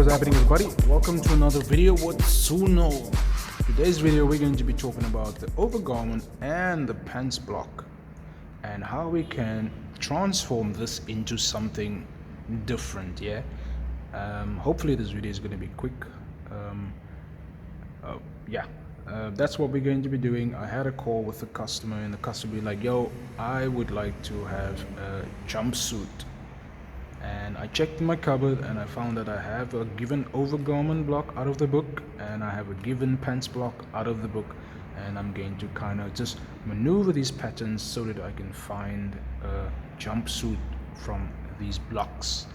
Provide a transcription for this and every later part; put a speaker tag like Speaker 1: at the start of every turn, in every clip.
Speaker 1: happening, everybody? Welcome to another video with Suno. Today's video we're going to be talking about the overgarment and the pants block and how we can transform this into something different. Hopefully this video is going to be quick. That's what we're going to be doing. I had a call with the customer and the customer be like, yo, I would like to have a jumpsuit. And I checked my cupboard and I found that I have a given overgarment block out of the book and I have a given pants block out of the book, and I'm going to kind of just maneuver these patterns so that I can find a jumpsuit from these blocks.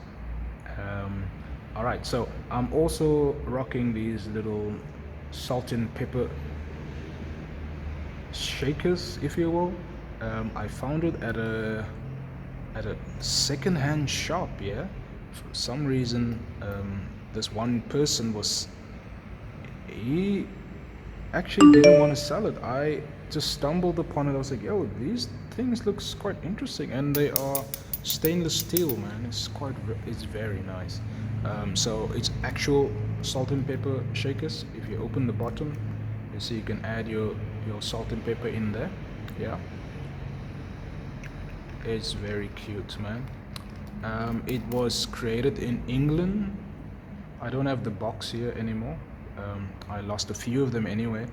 Speaker 1: Alright, so I'm also rocking these little salt and pepper shakers, if you will. I found it at a second-hand shop. For some reason this one person he actually didn't want to sell it. I just stumbled upon it. I was like, yo, these things looks quite interesting, and they are stainless steel, man. It's very nice. So it's actual salt and pepper shakers. If you open the bottom, you see you can add your salt and pepper in there. It's very cute, man. It was created in England. I don't have the box here anymore. I lost a few of them anyway.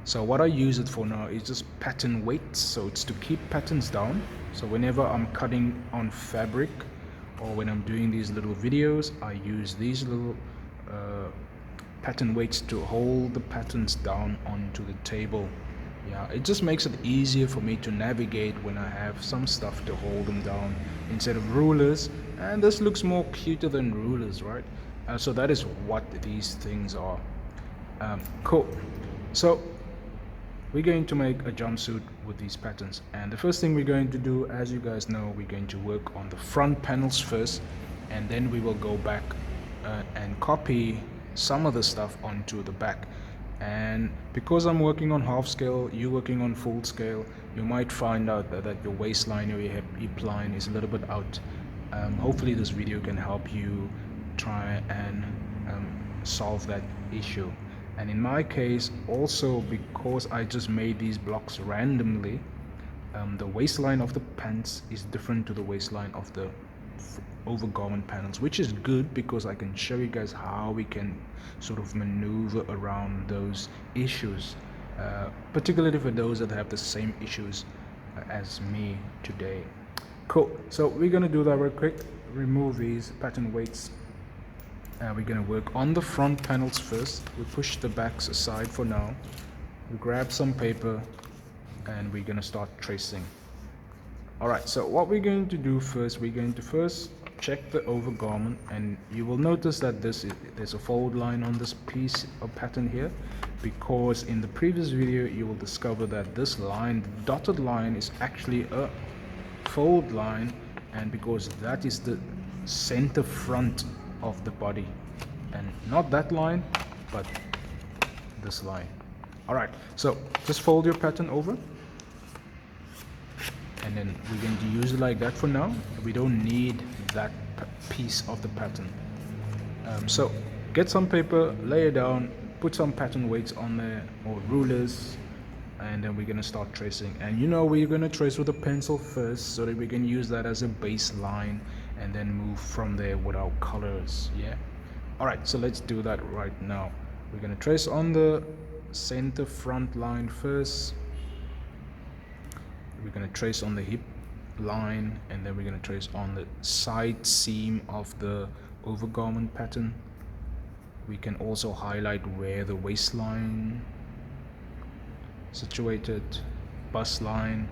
Speaker 1: So what I use it for now is just pattern weights. So it's to keep patterns down. So whenever I'm cutting on fabric or when I'm doing these little videos, I use these little pattern weights to hold the patterns down onto the table. It just makes it easier for me to navigate when I have some stuff to hold them down instead of rulers, and this looks more cuter than rulers, right? So that is what these things are. Cool. So we're going to make a jumpsuit with these patterns, and the first thing we're going to do, as you guys know, we're going to work on the front panels first, and then we will go back and copy some of the stuff onto the back. And because I'm working on half scale, you're working on full scale, you might find out that your waistline or your hip line is a little bit out. Hopefully this video can help you try and solve that issue. And in my case also, because I just made these blocks randomly, the waistline of the pants is different to the waistline of the overgarment panels, which is good because I can show you guys how we can sort of maneuver around those issues, particularly for those that have the same issues as me today. Cool. So we're gonna do that real quick. Remove these pattern weights. We're gonna work on the front panels first. We push the backs aside for now. We grab some paper and we're gonna start tracing. Alright, so what we're going to do first, we're going to first check the overgarment, and you will notice that there's a fold line on this piece of pattern here, because in the previous video you will discover that this line, the dotted line, is actually a fold line, and because that is the center front of the body, and not that line but this line. Alright, so just fold your pattern over, and then we're going to use it like that for now. We don't need that piece of the pattern. So get some paper, lay it down, put some pattern weights on there or rulers, and then we're going to start tracing. And we're going to trace with a pencil first so that we can use that as a baseline and then move from there with our colors. Alright, so let's do that right now. We're going to trace on the center front line first. We're going to trace on the hip line, and then we're going to trace on the side seam of the overgarment pattern. We can also highlight where the waistline situated, bust line.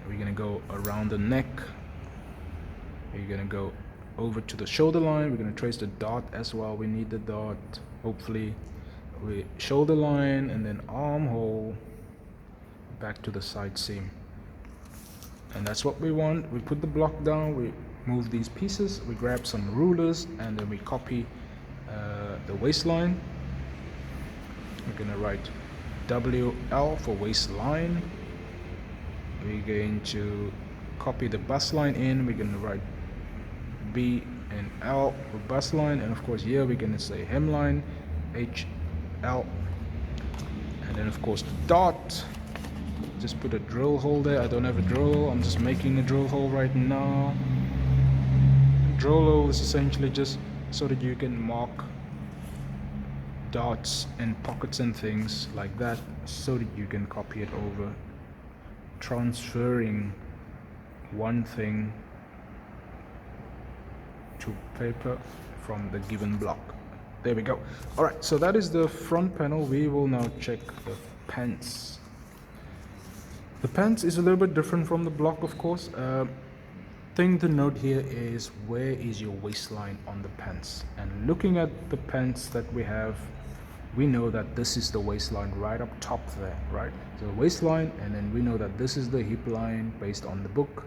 Speaker 1: We're going to go around the neck. We're going to go over to the shoulder line. We're going to trace the dot as well. We need the dot, hopefully. We shoulder line, and then armhole back to the side seam. And that's what we want. We put the block down, we move these pieces, we grab some rulers, and then we copy the waistline. We're gonna write WL for waistline. We're going to copy the bust line in. We're gonna write and L for bust line, and of course here we're going to say hemline, HL, and then of course the dot. Just put a drill hole there. I don't have a drill, I'm just making a drill hole right now. Drill hole is essentially just so that you can mark dots and pockets and things like that, so that you can copy it over, transferring one thing to paper from the given block. There we go. All right, so that is the front panel. We will now check the pants. The pants is a little bit different from the block, of course. Thing to note here is, where is your waistline on the pants? And looking at the pants that we have, we know that this is the waistline right up top there, right? So the waistline, and then we know that this is the hip line based on the book,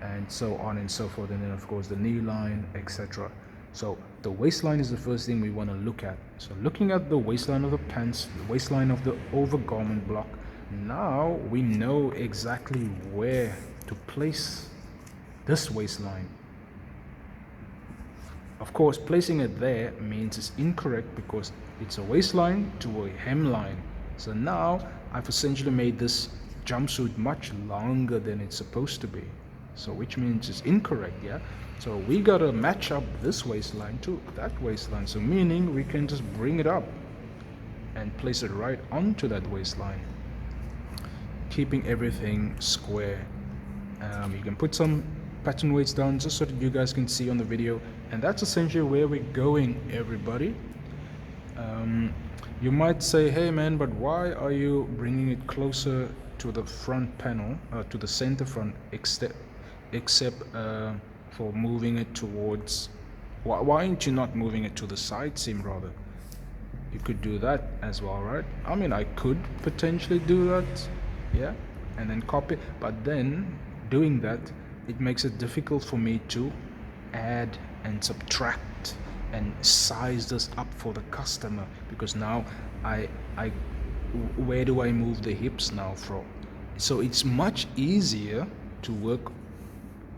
Speaker 1: and so on and so forth, and then of course the knee line, etc. So the waistline is the first thing we want to look at. So looking at the waistline of the pants, the waistline of the overgarment block, now we know exactly where to place this waistline. Of course, placing it there means it's incorrect because it's a waistline to a hemline. So now I've essentially made this jumpsuit much longer than it's supposed to be. So which means it's incorrect, yeah? So we gotta match up this waistline to that waistline. So meaning we can just bring it up and place it right onto that waistline, keeping everything square. You can put some pattern weights down just so that you guys can see on the video, and that's essentially where we're going, everybody. You might say, hey man, but why are you bringing it closer to the front panel, to the center front, except for moving it towards, why aren't you not moving it to the side seam rather? You could do that as well, right? I mean, I could potentially do that, yeah, and then copy, but then doing that, it makes it difficult for me to add and subtract and size this up for the customer, because now where do I move the hips now from? So it's much easier to work,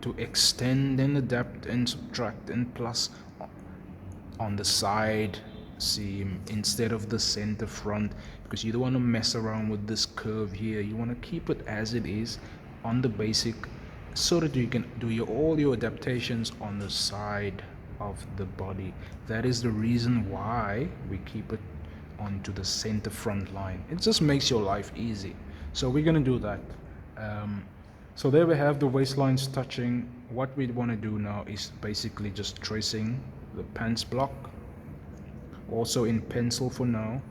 Speaker 1: to extend and adapt and subtract and plus on the side seam instead of the center front, because you don't want to mess around with this curve here. You want to keep it as it is on the basic, so that you can do all your adaptations on the side of the body. That is the reason why we keep it onto the center front line. It just makes your life easy. So we're going to do that. So there we have the waistlines touching. What we want to do now is basically just tracing the pants block, also in pencil for now.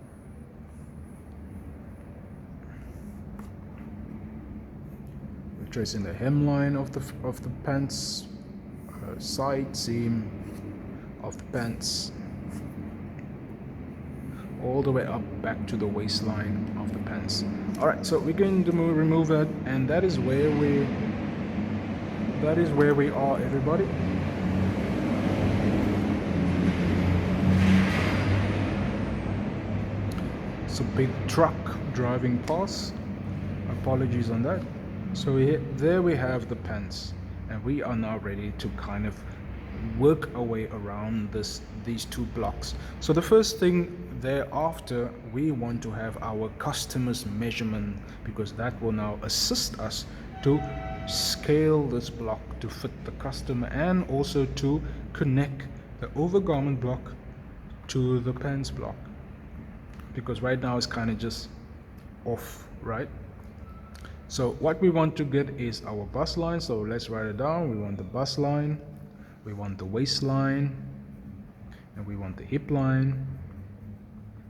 Speaker 1: We're tracing the hemline of the pants, side seam of the pants, all the way up back to the waistline of the pants. All right, so we're going to remove that, and that is where we are, everybody. It's a big truck driving past. Apologies on that. So there we have the pants, and we are now ready to kind of work our way around these two blocks. So the first thing thereafter, we want to have our customer's measurement, because that will now assist us to scale this block to fit the customer, and also to connect the overgarment block to the pants block, because right now it's kind of just off, right? So what we want to get is our bust line. So let's write it down. We want the bust line, we want the waistline, and we want the hip line,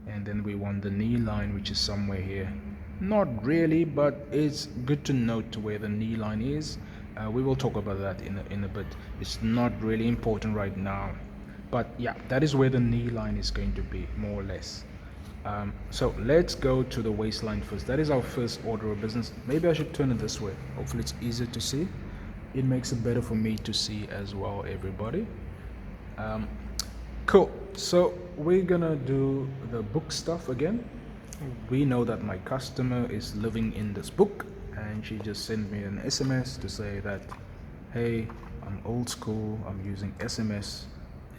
Speaker 1: and then we want the knee line, which is somewhere here. Not really, but it's good to note where the knee line is. We will talk about that in a bit. It's not really important right now, but yeah, that is where the knee line is going to be, more or less. So let's go to the waistline first. That is our first order of business. Maybe I should turn it this way. Hopefully it's easier to see. It makes it better for me to see as well, everybody. Cool. So we're gonna do the book stuff again. We know that my customer is living in this book, and she just sent me an SMS to say that, hey, I'm old school, I'm using SMS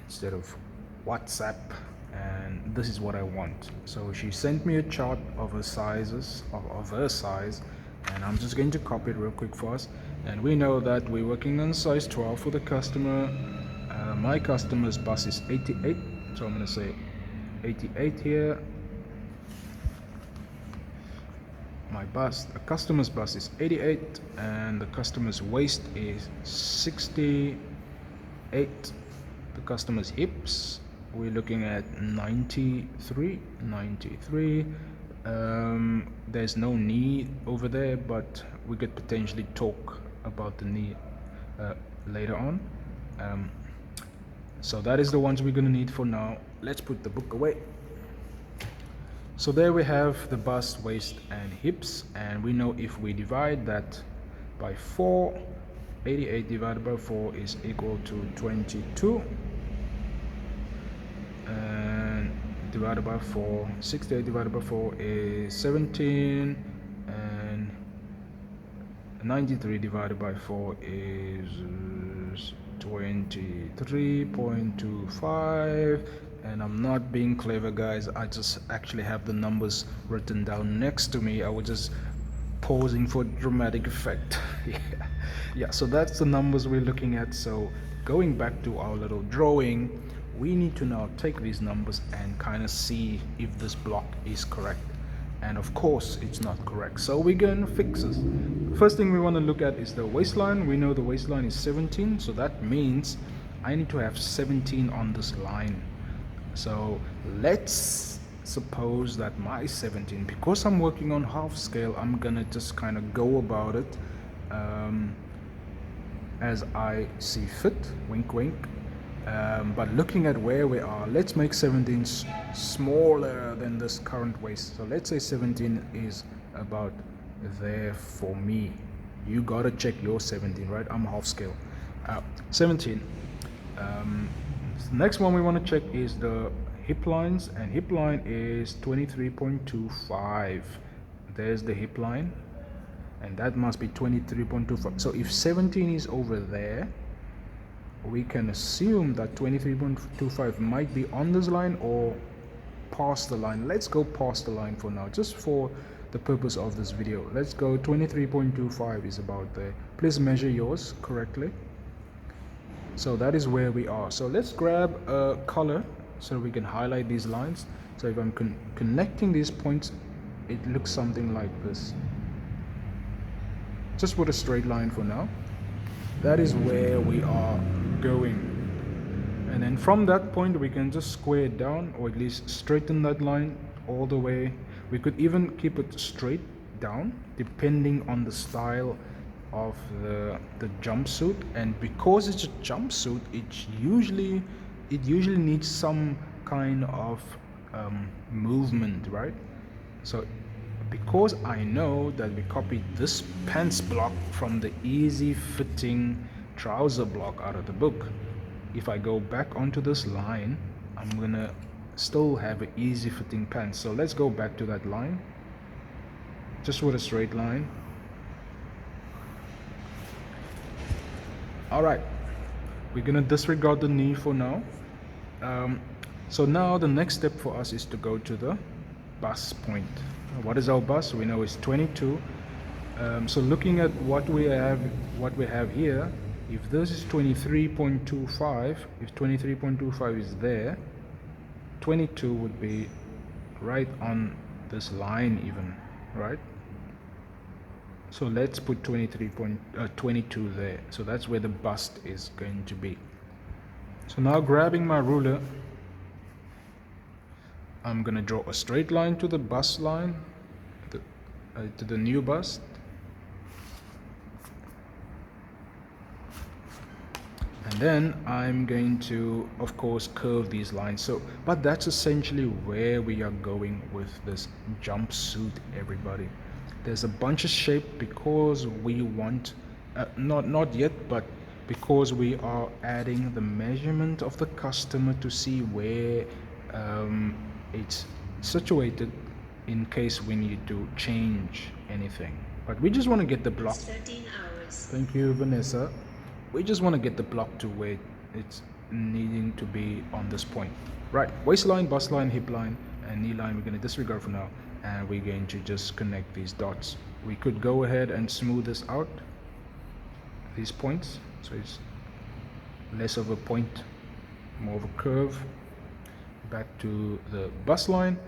Speaker 1: instead of WhatsApp, and this is what I want. So she sent me a chart of her sizes, of her size, and I'm just going to copy it real quick for us. And we know that we're working on size 12 for the customer. My customer's bust is 88, so I'm going to say 88 here. My bust, the customer's bust is 88, and the customer's waist is 68. The customer's hips, we're looking at 93. There's no knee over there, but we could potentially talk about the knee later on. So that is the ones we're going to need for now. Let's put the book away. So there we have the bust, waist and hips, and we know if we divide that by 4, 88 divided by 4 is equal to 22, and divided by 4, 68 divided by 4 is 17, and 93 divided by 4 is 23.25. And I'm not being clever, guys, I just actually have the numbers written down next to me. I was just pausing for dramatic effect. Yeah, so that's the numbers we're looking at. So going back to our little drawing, we need to now take these numbers and kind of see if this block is correct. And of course it's not correct, so we're going to fix this. First thing we want to look at is the waistline. We know the waistline is 17, so that means I need to have 17 on this line. So let's suppose that my 17, because I'm working on half scale, I'm gonna just kind of go about it as I see fit, wink wink. But looking at where we are, let's make 17 smaller than this current waist. So let's say 17 is about there for me. You gotta check your 17, right? I'm half scale. 17. The next one we want to check is the hip lines, and hip line is 23.25. There's the hip line, and that must be 23.25. So if 17 is over there, we can assume that 23.25 might be on this line or past the line. Let's go past the line for now, just for the purpose of this video. Let's go 23.25 is about there. Please measure yours correctly. So that is where we are. So let's grab a color so we can highlight these lines. So if I'm connecting these points, it looks something like this. Just put a straight line for now. That is where we are going. And then from that point, we can just square it down, or at least straighten that line all the way. We could even keep it straight down, depending on the style of the jumpsuit. And because it's a jumpsuit, it usually needs some kind of movement, right? So because I know that we copied this pants block from the easy fitting trouser block out of the book, if I go back onto this line, I'm gonna still have an easy fitting pants. So let's go back to that line, just with a straight line. Alright, we're gonna disregard the knee for now. So now the next step for us is to go to the bust point. What is our bust? We know it's 22. So looking at what we have here, if this is 23.25, if 23.25 is there, 22 would be right on this line even, right? So let's put 23.22 there. So that's where the bust is going to be. So now grabbing my ruler, I'm gonna draw a straight line to the bust line, to the new bust. And then I'm going to, of course, curve these lines. So, but that's essentially where we are going with this jumpsuit, everybody. There's a bunch of shape because we want, not yet, but because we are adding the measurement of the customer to see where it's situated in case we need to change anything. But we just want to get the block.
Speaker 2: 13 hours.
Speaker 1: Thank you, Vanessa. We just want to get the block to where it's needing to be on this point. Right, waistline, bust line, hip line, and knee line we're going to disregard for now, and we're going to just connect these dots. We could go ahead and smooth this out, these points, so it's less of a point, more of a curve. Back to the bust line.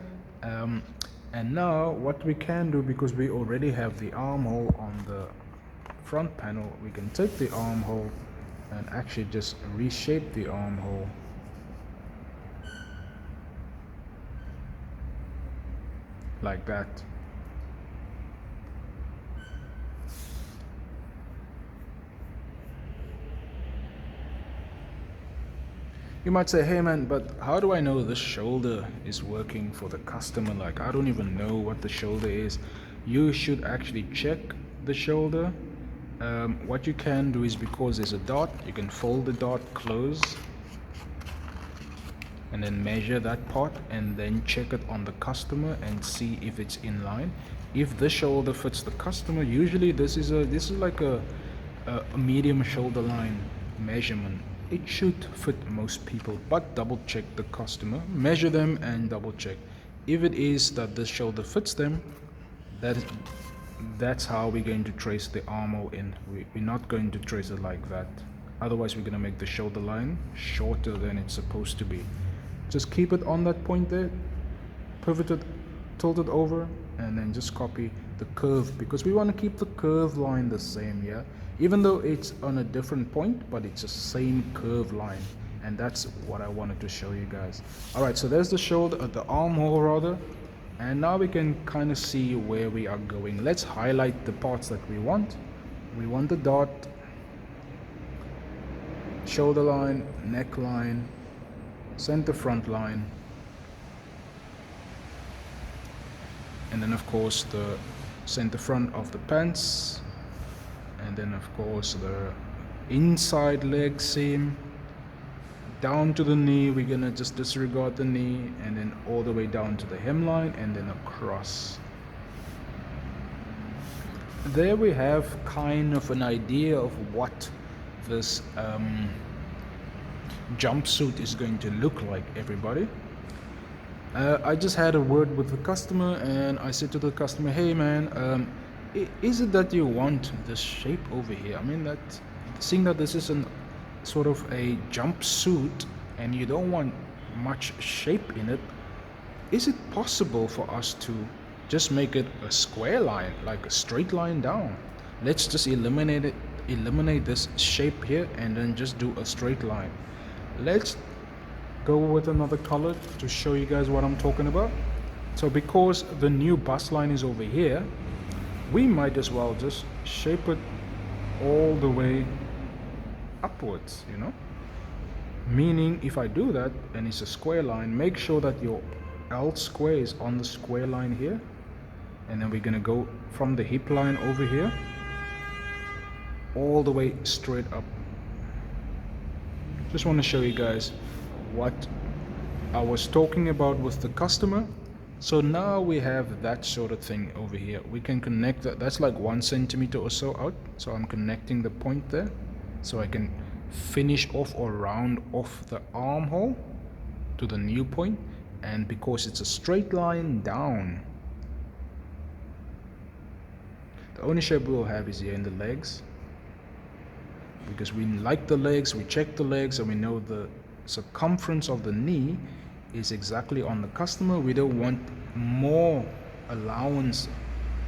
Speaker 1: And now what we can do, because we already have the armhole on the front panel, we can take the armhole and actually just reshape the armhole like that. You might say, hey man, but how do I know this shoulder is working for the customer? Like, I don't even know what the shoulder is. You should actually check the shoulder. What you can do is, because there's a dot, you can fold the dot close and then measure that part and then check it on the customer and see if it's in line. If the shoulder fits the customer, usually this is like a medium shoulder line measurement. It should fit most people, but double check the customer, measure them and double check. If it is that the shoulder fits them, that's how we're going to trace the armhole in. We're not going to trace it like that. Otherwise we're going to make the shoulder line shorter than it's supposed to be. Just keep it on that point there, pivot it, tilt it over, and then just copy the curve, because we want to keep the curve line the same, yeah? Even though it's on a different point, but it's the same curve line. And that's what I wanted to show you guys. All right, so there's the shoulder, the armhole rather. And now we can kind of see where we are going. Let's highlight the parts that we want. We want the dot, shoulder line, neckline, center front line, and then of course the center front of the pants, and then of course the inside leg seam down to the knee. We're gonna just disregard the knee, and then all the way down to the hemline and then across. There we have kind of an idea of what this jumpsuit is going to look like, everybody. I just had a word with the customer and I said to the customer, hey man, is it that you want this shape over here? I mean, that seeing that this is an sort of a jumpsuit and you don't want much shape in it, is it possible for us to just make it a square line, like a straight line down? Let's just eliminate this shape here and then just do a straight line. Let's go with another color to show you guys what I'm talking about. So because the new bust line is over here, we might as well just shape it all the way upwards, you know? Meaning if I do that and it's a square line, make sure that your L square is on the square line here, and then we're gonna go from the hip line over here all the way straight up. Just want to show you guys what I was talking about with the customer. So now we have that sort of thing over here. We can connect that. That's like 1 centimeter or so out. So I'm connecting the point there, so I can finish off or round off the armhole to the new point. And because it's a straight line down, the only shape we'll have is here in the legs, because we like the legs, we check the legs, and we know the circumference of the knee is exactly on the customer. We don't want more allowance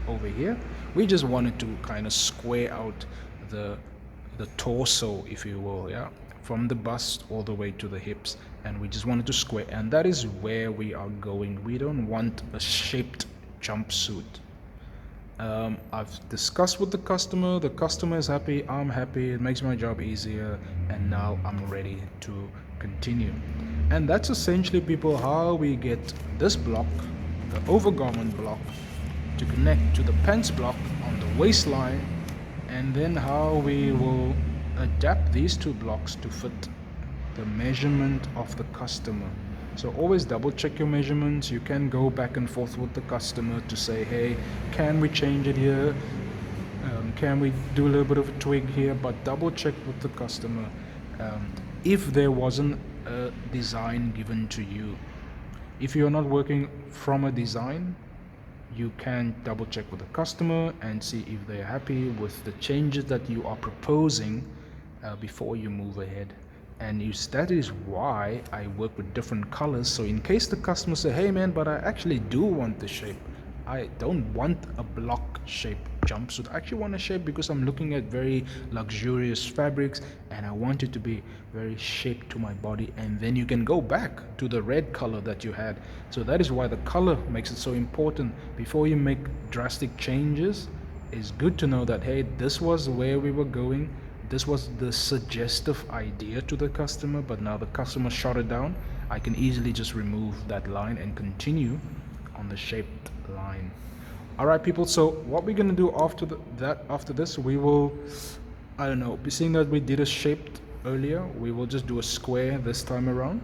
Speaker 1: over here. We just wanted to kind of square out the torso, if you will, yeah, from the bust all the way to the hips, and we just wanted to square, and that is where we are going. We don't want a shaped jumpsuit. I've discussed with the customer is happy, I'm happy, it makes my job easier, and now I'm ready to continue. And that's essentially, people, how we get this block, the overgarment block, to connect to the pants block on the waistline, and then how we will adapt these two blocks to fit the measurement of the customer. So always double check your measurements. You can go back and forth with the customer to say, hey, can we change it here? Can we do a little bit of a twig here? But double check with the customer. If there wasn't a design given to you, if you're not working from a design, you can double check with the customer and see if they're happy with the changes that you are proposing before you move ahead. And that is why I work with different colors, so in case the customer say, hey man, but I actually do want the shape, I don't want a block shape jumpsuit. I actually want a shape because I'm looking at very luxurious fabrics and I want it to be very shaped to my body. And then you can go back to the red color that you had. So that is why the color makes it so important. Before you make drastic changes, it's good to know that, hey, this was where we were going. This was the suggestive idea to the customer, but now the customer shot it down. I can easily just remove that line and continue on the shaped line. All right, people. So what we're gonna do after this, we will, I don't know. Seeing that we did a shaped earlier, we will just do a square this time around.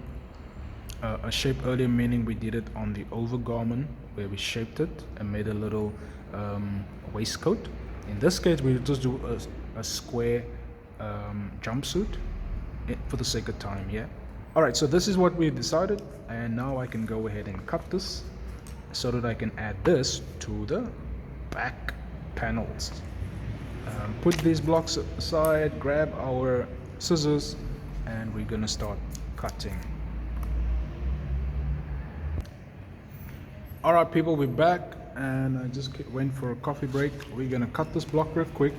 Speaker 1: A shape earlier meaning we did it on the overgarment where we shaped it and made a little waistcoat. In this case, we'll just do a square jumpsuit for the sake of time. Yeah. All right. So this is what we decided, and now I can go ahead and cut this so that I can add this to the back panels. Put these blocks aside, grab our scissors, and we're gonna start cutting. All right, people, we're back, and I just went for a coffee break. We're gonna cut this block real quick,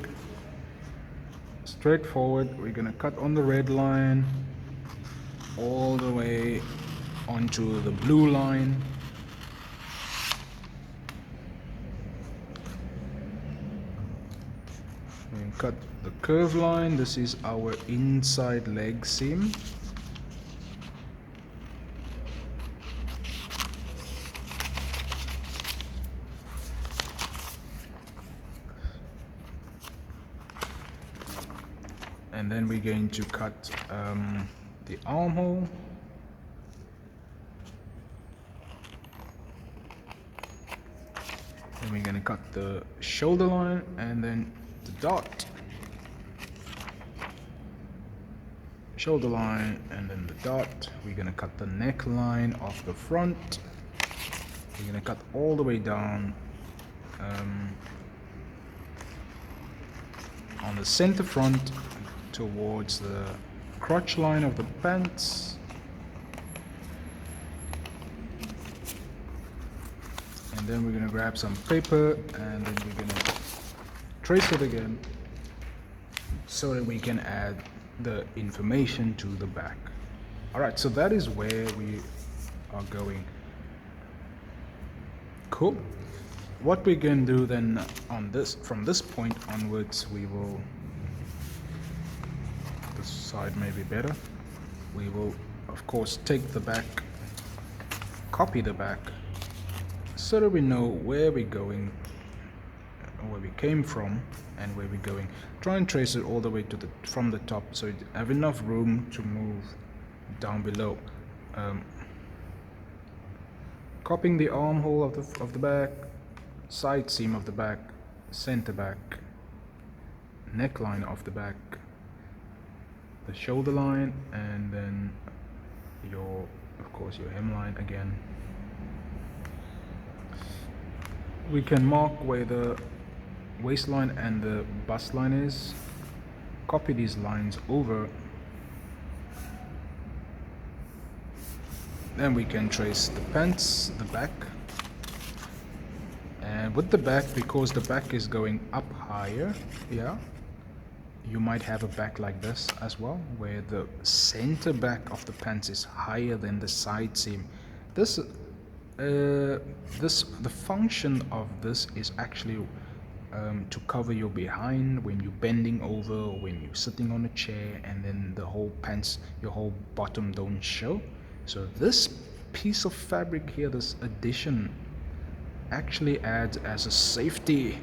Speaker 1: straightforward. We're gonna cut on the red line all the way onto the blue line. We cut the curve line. This is our inside leg seam. And then we're going to cut the armhole. Then we're going to cut the shoulder line and then the dot. Shoulder line and then the dot. We're going to cut the neckline off the front. We're going to cut all the way down on the center front towards the crotch line of the pants. And then we're going to grab some paper and then we're going to trace it again so that we can add the information to the back. Alright, so that is where we are going. Cool. What we can do then on this, from this point onwards, we will, this side may be better, we will of course take the back, copy the back, so that we know where we're going, where we came from and where we're going. Try and trace it all the way to the from the top so you have enough room to move down below. Copying the armhole of the back, side seam of the back, center back, neckline of the back, the shoulder line, and then your, of course, your hemline again. We can mark where the waistline and the bust line is, copy these lines over, then we can trace the pants, the back, and with the back, because the back is going up higher, yeah, you might have a back like this as well, where the center back of the pants is higher than the side seam. The function of this is actually to cover your behind when you're bending over, or when you're sitting on a chair, and then the whole pants, your whole bottom don't show. So this piece of fabric here, this addition, actually adds as a safety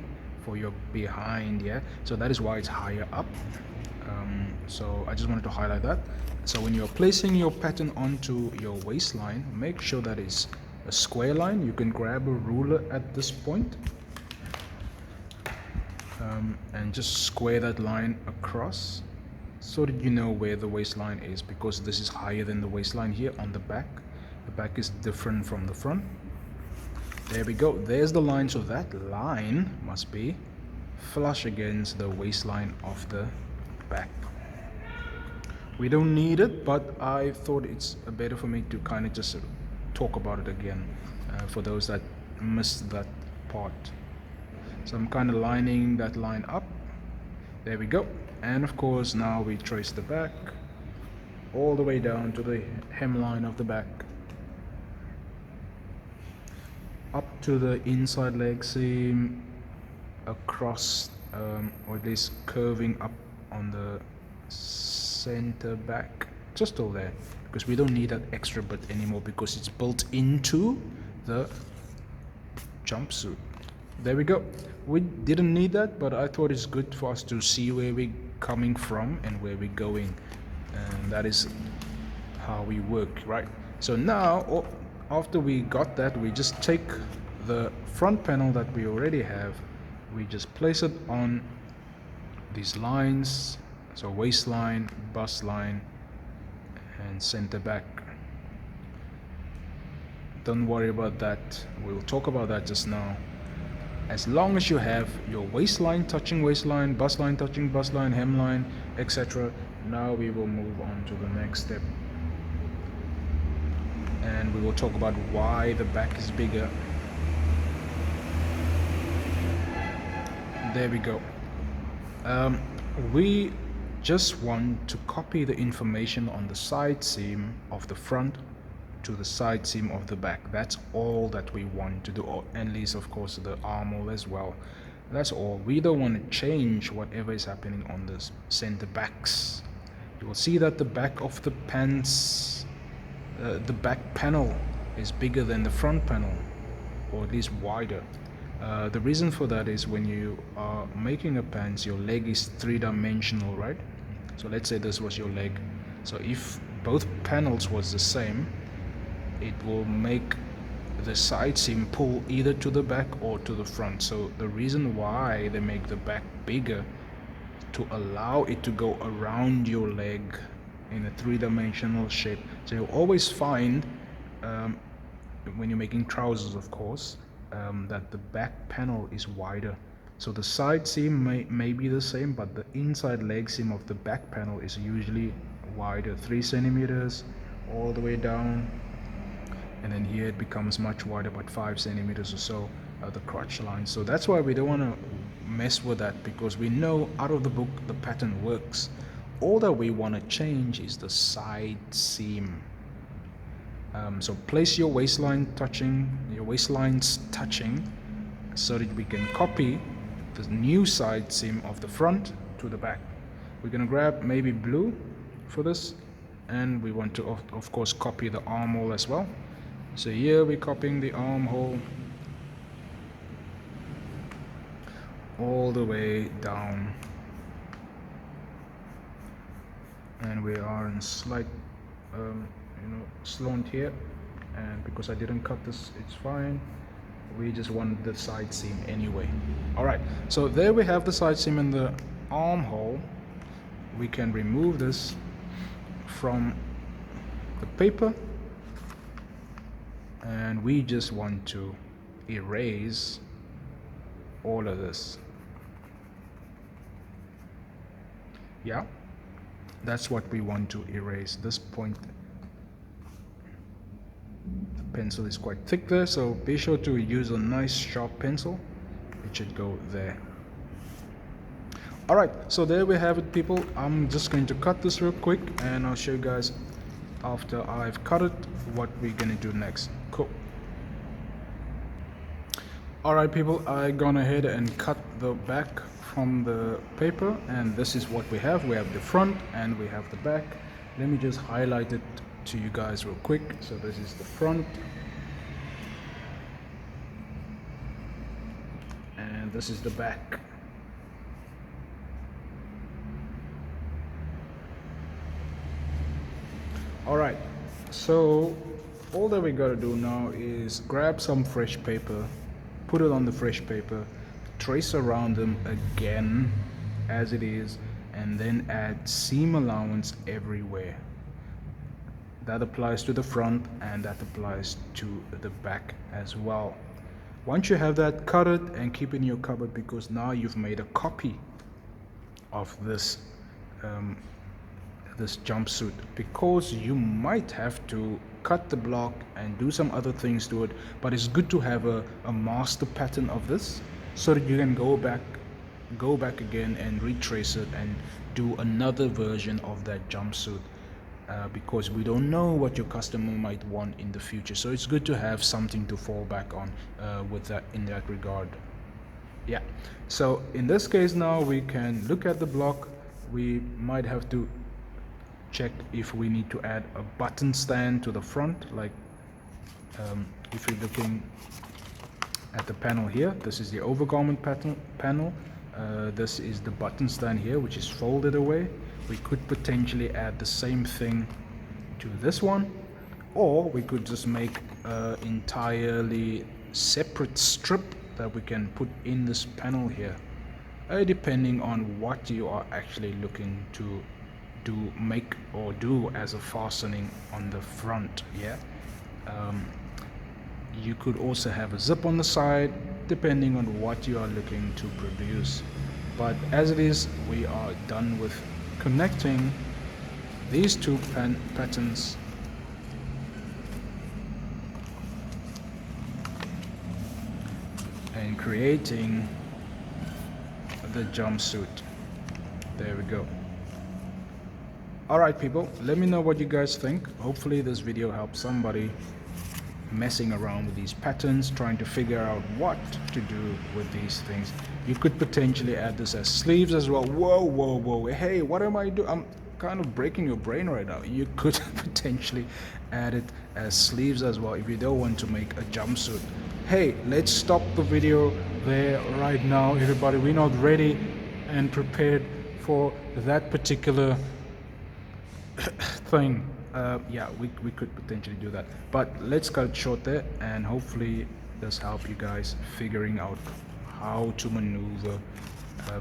Speaker 1: for your behind, yeah. So that is why it's higher up. So I just wanted to highlight that. So when you're placing your pattern onto your waistline, make sure that it's a square line. You can grab a ruler at this point and just square that line across so that you know where the waistline is, because this is higher than the waistline here on the back. The back is different from the front. There we go, there's the line, so that line must be flush against the waistline of the back. We don't need it, but I thought it's better for me to kind of just talk about it again for those that missed that part. So I'm kind of lining that line up. There we go. And of course now we trace the back all the way down to the hemline of the back, up to the inside leg seam, across or at least curving up on the center back, just till there, because we don't need that extra bit anymore because it's built into the jumpsuit. There we go. We didn't need that, but I thought it's good for us to see where we're coming from and where we're going, and that is how we work, right? So now after we got that, we just take the front panel that we already have, we just place it on these lines, so waistline, bust line, and center back. Don't worry about that, we'll talk about that just now. As long as you have your waistline touching waistline, bust line touching bust line, hemline, etc. Now we will move on to the next step, and we will talk about why the back is bigger. There we go. We just want to copy the information on the side seam of the front to the side seam of the back. That's all that we want to do, or at least of course the armhole as well. That's all. We don't want to change whatever is happening on the center backs. You will see that the back of the pants, the back panel is bigger than the front panel, or at least wider. The reason for that is when you are making a pants, your leg is three-dimensional, right? So let's say this was your leg. So if both panels was the same, it will make the side seam pull either to the back or to the front. So the reason why they make the back bigger, to allow it to go around your leg in a three-dimensional shape. So you'll always find when you're making trousers, of course, that the back panel is wider. So the side seam may be the same, but the inside leg seam of the back panel is usually wider, 3 centimeters all the way down, and then here it becomes much wider, about 5 centimeters or so at the crotch line. So that's why we don't want to mess with that, because we know out of the book the pattern works. All that we want to change is the side seam. So place your waistlines touching, so that we can copy the new side seam of the front to the back. We're going to grab maybe blue for this, and we want to of course copy the armhole as well. So here we're copying the armhole all the way down, and we are in slight slant here, and because I didn't cut this, it's fine. We just want the side seam anyway. Alright, so there we have the side seam and the armhole. We can remove this from the paper, and we just want to erase all of this. Yeah, that's what we want to erase, this point. The pencil is quite thick there, so be sure to use a nice sharp pencil. It should go there. Alright, so there we have it, people. I'm just going to cut this real quick, and I'll show you guys after I've cut it what we're gonna do next. Cool. Alright people, I've gone ahead and cut the back from the paper, and this is what we have. We have the front and we have the back. Let me just highlight it to you guys real quick. So this is the front, and this is the back. Alright, so all that we gotta do now is grab some fresh paper, put it on the fresh paper, trace around them again as it is, and then add seam allowance everywhere. That applies to the front and that applies to the back as well. Once you have that, cut it and keep it in your cupboard, because now you've made a copy of this this jumpsuit, because you might have to cut the block and do some other things to it, but it's good to have a master pattern of this so that you can go back again and retrace it and do another version of that jumpsuit, because we don't know what your customer might want in the future. So it's good to have something to fall back on with that, in that regard. Yeah, so in this case now we can look at the block. We might have to check if we need to add a button stand to the front, like if you're looking at the panel here, this is the overgarment panel. This is the button stand here, which is folded away. We could potentially add the same thing to this one, or we could just make an entirely separate strip that we can put in this panel here, depending on what you are actually looking to make or do as a fastening on the front. Yeah, you could also have a zip on the side, depending on what you are looking to produce. But as it is, we are done with connecting these two patterns and creating the jumpsuit. There we go. Alright people, let me know what you guys think. Hopefully this video helps somebody messing around with these patterns, trying to figure out what to do with these things. You could potentially add this as sleeves as well. Whoa, hey, what am I doing? I'm kind of breaking your brain right now. You could potentially add it as sleeves as well if you don't want to make a jumpsuit. Hey, let's stop the video there right now, everybody. We're not ready and prepared for that particular thing. Yeah, we could potentially do that, but let's cut it short there, and hopefully this help you guys figuring out how to maneuver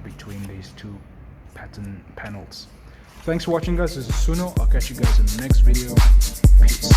Speaker 1: between these two pattern panels. Thanks for watching, guys. This is Suno. I'll catch you guys in the next video. Peace.